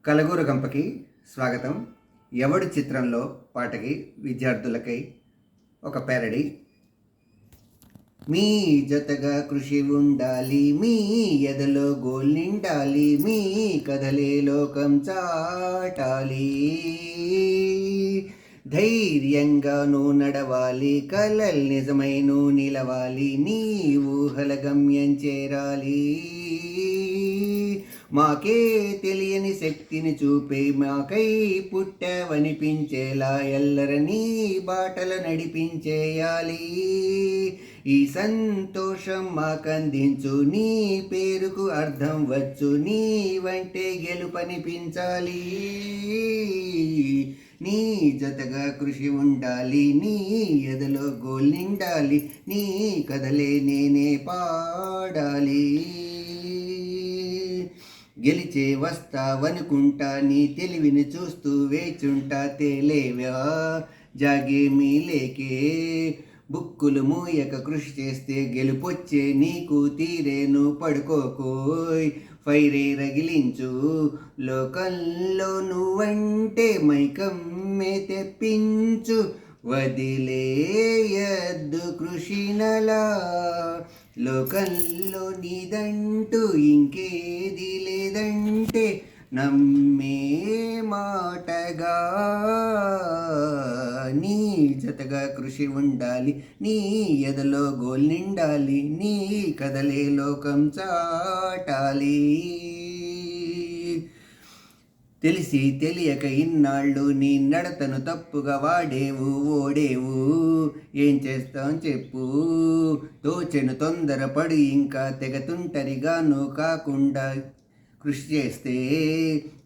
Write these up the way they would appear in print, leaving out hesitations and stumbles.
కలగూర గంపకి స్వాగతం. ఎవడు చిత్రంలో పాటకి విద్యార్థులకై ఒక ప్యారడీ. మీ జతగా కృషి ఉండాలి, మీ ఎదలో గోల్ నిండాలి, మీ కదలే లోకం చాటాలి. ధైర్యంగా నువ్వు నడవాలి, కలల్ నిజమై నువ్వు నిలవాలి, నీ ఊహల గమ్యం చేరాలి. మాకే తెలియని శక్తిని చూపే మాకై పుట్టావనిపించేలా ఎల్లరనీ బాటలు నడిపించేయాలి. ఈ సంతోషం మాకందించు, నీ పేరుకు అర్థం వచ్చు, నీ వంటే గెలుపనిపించాలి. నీ జతగా కృషి ఉండాలి, నీ ఎదలో గోల్ నిండాలి, నీ కదలే నేనే పాడాలి. గెలిచే వస్తావనుకుంటా, నీ తెలివిని చూస్తూ వేచుంటా, తేలేవా జాగేమీ లేకే. బుక్కులు మూయక కృషి చేస్తే గెలుపొచ్చే నీకు తీరేను, పడుకోకోయ్ ఫైరే రగిలించు. లోకంలో నువ్వంటే మైకమ్మే తెప్పించు, వదిలేయద్దు కృషినలా. లోకంలో నీదంటూ ఇంకేది లేదంటే నమ్మే మాటగా. నీ జతగా కృషి ఉండాలి, నీ ఎదలో గోల్ నిండాలి, నీ కదలే లోకం చాటాలి. తెలిసి తెలియక ఇన్నాళ్ళు నీ నడతను తప్పుగా వాడేవు, ఓడేవు. ఏం చేస్తాం చెప్పు, తోచెను తొందరపడి ఇంకా తెగతుంటరిగాను కాకుండా కృషి చేస్తే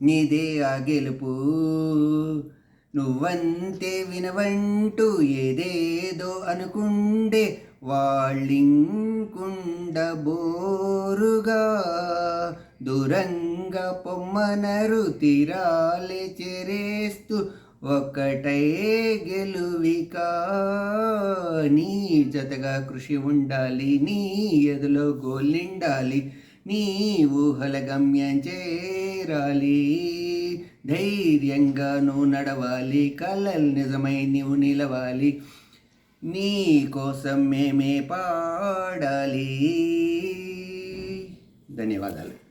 నీదే ఆ గెలుపు. నువ్వంతే వినవంటూ ఏదేదో అనుకుండే వాళ్ళింకుండ బోరుగా. దూరంగా పొమ్మనరు తీరాలే చేరేస్తూ ఒక్కటై గెలువికా. నీ జతగా కృషి ఉండాలి, నీ ఎదులో గోల్ నిండాలి, నీ ఊహల గమ్యం చేరాలి. ధైర్యంగా నువ్వు నడవాలి, కలల్ నిజమై నువ్వు నిలవాలి, నీ కోసం మేమే పాడాలి. ధన్యవాదాలు.